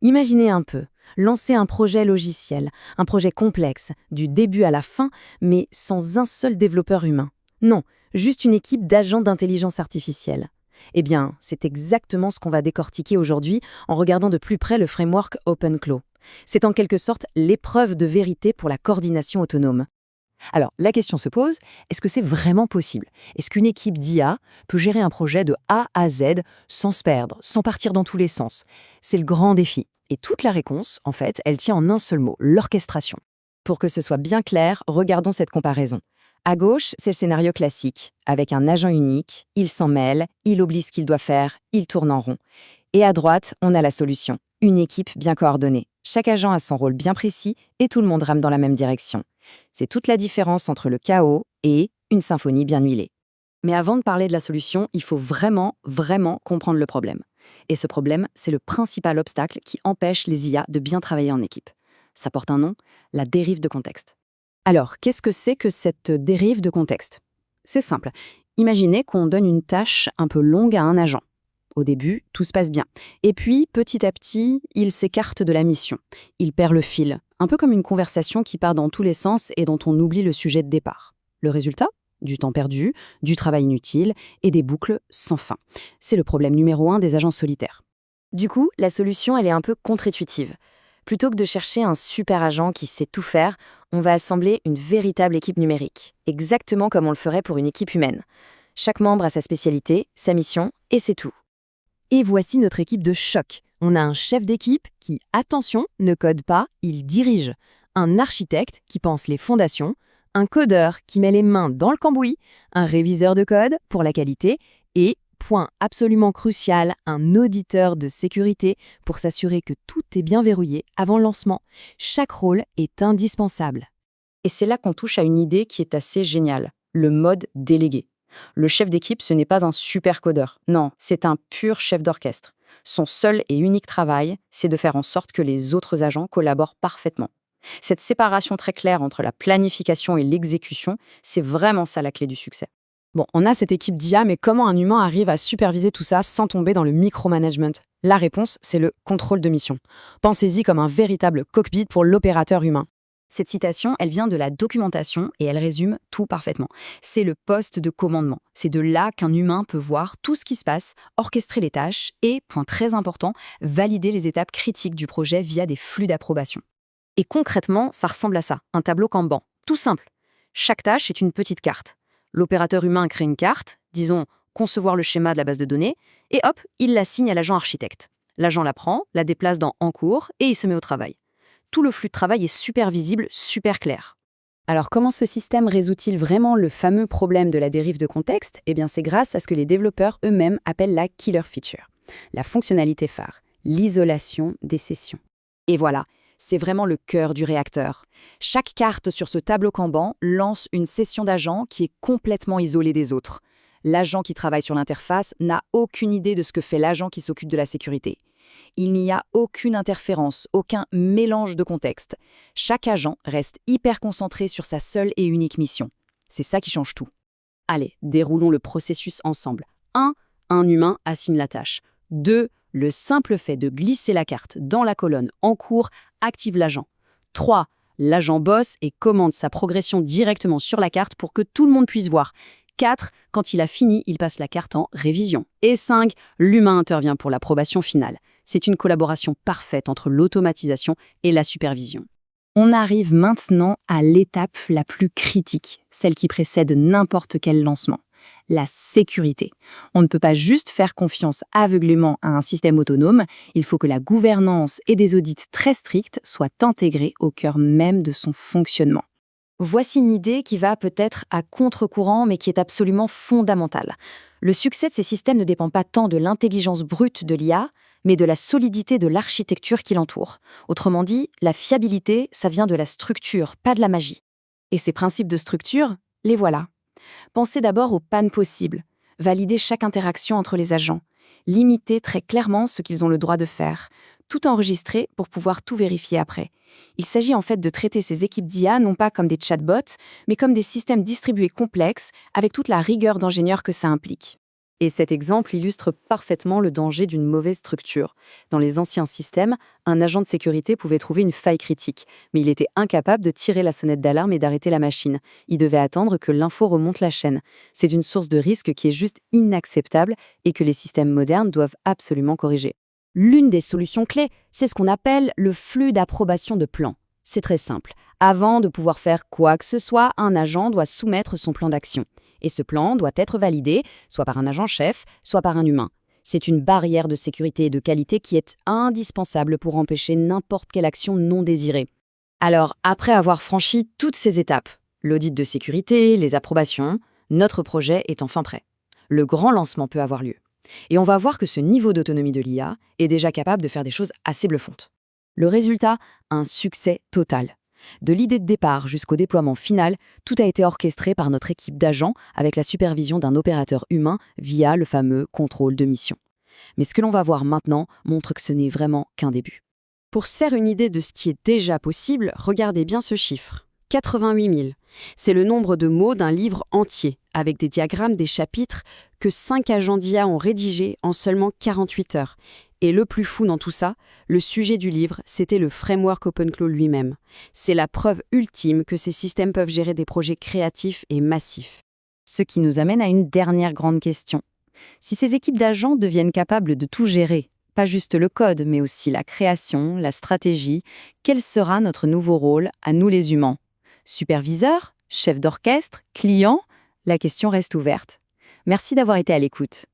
Imaginez un peu, lancer un projet logiciel, un projet complexe, du début à la fin, mais sans un seul développeur humain. Non, juste une équipe d'agents d'intelligence artificielle. Eh bien, c'est exactement ce qu'on va décortiquer aujourd'hui en regardant de plus près le framework OpenClaw. C'est en quelque sorte l'épreuve de vérité pour la coordination autonome. Alors, la question se pose, est-ce que c'est vraiment possible? Est-ce qu'une équipe d'IA peut gérer un projet de A à Z sans se perdre, sans partir dans tous les sens? C'est le grand défi. Et toute la réponse, en fait, elle tient en un seul mot, l'orchestration. Pour que ce soit bien clair, regardons cette comparaison. À gauche, c'est le scénario classique. Avec un agent unique, il s'en mêle, il oublie ce qu'il doit faire, il tourne en rond. Et à droite, on a la solution. Une équipe bien coordonnée. Chaque agent a son rôle bien précis et tout le monde rame dans la même direction. C'est toute la différence entre le chaos et une symphonie bien huilée. Mais avant de parler de la solution, il faut vraiment comprendre le problème. Et ce problème, c'est le principal obstacle qui empêche les IA de bien travailler en équipe. Ça porte un nom, la dérive de contexte. Alors, qu'est-ce que c'est que cette dérive de contexte? C'est simple. Imaginez qu'on donne une tâche un peu longue à un agent. Au début, tout se passe bien. Et puis, petit à petit, il s'écarte de la mission. Il perd le fil, un peu comme une conversation qui part dans tous les sens et dont on oublie le sujet de départ. Le résultat? Du temps perdu, du travail inutile et des boucles sans fin. C'est le problème numéro 1 des agents solitaires. Du coup, la solution, elle est un peu contre-intuitive. Plutôt que de chercher un super agent qui sait tout faire, on va assembler une véritable équipe numérique, exactement comme on le ferait pour une équipe humaine. Chaque membre a sa spécialité, sa mission, et c'est tout. Et voici notre équipe de choc. On a un chef d'équipe qui, attention, ne code pas, il dirige. Un architecte qui pense les fondations, un codeur qui met les mains dans le cambouis, un réviseur de code pour la qualité et, point absolument crucial, un auditeur de sécurité pour s'assurer que tout est bien verrouillé avant le lancement. Chaque rôle est indispensable. Et c'est là qu'on touche à une idée qui est assez géniale, le mode délégué. Le chef d'équipe, ce n'est pas un super codeur. Non, c'est un pur chef d'orchestre. Son seul et unique travail, c'est de faire en sorte que les autres agents collaborent parfaitement. Cette séparation très claire entre la planification et l'exécution, c'est vraiment ça la clé du succès. Bon, on a cette équipe d'IA, mais comment un humain arrive à superviser tout ça sans tomber dans le micromanagement? La réponse, c'est le contrôle de mission. Pensez-y comme un véritable cockpit pour l'opérateur humain. Cette citation, elle vient de la documentation et elle résume tout parfaitement. C'est le poste de commandement. C'est de là qu'un humain peut voir tout ce qui se passe, orchestrer les tâches et, point très important, valider les étapes critiques du projet via des flux d'approbation. Et concrètement, ça ressemble à ça, un tableau Kanban. Tout simple. Chaque tâche est une petite carte. L'opérateur humain crée une carte, disons concevoir le schéma de la base de données, et hop, il l'assigne à l'agent architecte. L'agent la prend, la déplace dans En cours et il se met au travail. Tout le flux de travail est super visible, super clair. Alors comment ce système résout-il vraiment le fameux problème de la dérive de contexte? Eh bien c'est grâce à ce que les développeurs eux-mêmes appellent la killer feature, la fonctionnalité phare, l'isolation des sessions. Et voilà, c'est vraiment le cœur du réacteur. Chaque carte sur ce tableau Kanban lance une session d'agents qui est complètement isolée des autres. L'agent qui travaille sur l'interface n'a aucune idée de ce que fait l'agent qui s'occupe de la sécurité. Il n'y a aucune interférence, aucun mélange de contexte. Chaque agent reste hyper concentré sur sa seule et unique mission. C'est ça qui change tout. Allez, déroulons le processus ensemble. 1. Un humain assigne la tâche. 2. Le simple fait de glisser la carte dans la colonne En cours active l'agent. 3. L'agent bosse et commande sa progression directement sur la carte pour que tout le monde puisse voir. 4. Quand il a fini, il passe la carte en révision. Et 5. L'humain intervient pour l'approbation finale. C'est une collaboration parfaite entre l'automatisation et la supervision. On arrive maintenant à l'étape la plus critique, celle qui précède n'importe quel lancement, la sécurité. On ne peut pas juste faire confiance aveuglément à un système autonome, il faut que la gouvernance et des audits très stricts soient intégrés au cœur même de son fonctionnement. Voici une idée qui va peut-être à contre-courant, mais qui est absolument fondamentale. Le succès de ces systèmes ne dépend pas tant de l'intelligence brute de l'IA, mais de la solidité de l'architecture qui l'entoure. Autrement dit, la fiabilité, ça vient de la structure, pas de la magie. Et ces principes de structure, les voilà. Pensez d'abord aux pannes possibles. Validez chaque interaction entre les agents. Limitez très clairement ce qu'ils ont le droit de faire. Tout enregistrer pour pouvoir tout vérifier après. Il s'agit en fait de traiter ces équipes d'IA non pas comme des chatbots, mais comme des systèmes distribués complexes avec toute la rigueur d'ingénieurs que ça implique. Et cet exemple illustre parfaitement le danger d'une mauvaise structure. Dans les anciens systèmes, un agent de sécurité pouvait trouver une faille critique, mais il était incapable de tirer la sonnette d'alarme et d'arrêter la machine. Il devait attendre que l'info remonte la chaîne. C'est une source de risque qui est juste inacceptable et que les systèmes modernes doivent absolument corriger. L'une des solutions clés, c'est ce qu'on appelle le flux d'approbation de plan. C'est très simple. Avant de pouvoir faire quoi que ce soit, un agent doit soumettre son plan d'action. Et ce plan doit être validé, soit par un agent chef, soit par un humain. C'est une barrière de sécurité et de qualité qui est indispensable pour empêcher n'importe quelle action non désirée. Alors, après avoir franchi toutes ces étapes, l'audit de sécurité, les approbations, notre projet est enfin prêt. Le grand lancement peut avoir lieu. Et on va voir que ce niveau d'autonomie de l'IA est déjà capable de faire des choses assez bluffantes. Le résultat, un succès total. De l'idée de départ jusqu'au déploiement final, tout a été orchestré par notre équipe d'agents avec la supervision d'un opérateur humain via le fameux contrôle de mission. Mais ce que l'on va voir maintenant montre que ce n'est vraiment qu'un début. Pour se faire une idée de ce qui est déjà possible, regardez bien ce chiffre. 88 000. C'est le nombre de mots d'un livre entier, avec des diagrammes des chapitres que 5 agents d'IA ont rédigés en seulement 48 heures. Et le plus fou dans tout ça, le sujet du livre, c'était le framework OpenClaw lui-même. C'est la preuve ultime que ces systèmes peuvent gérer des projets créatifs et massifs. Ce qui nous amène à une dernière grande question. Si ces équipes d'agents deviennent capables de tout gérer, pas juste le code, mais aussi la création, la stratégie, quel sera notre nouveau rôle à nous les humains ? Superviseur ? Chef d'orchestre ? Client ? La question reste ouverte. Merci d'avoir été à l'écoute.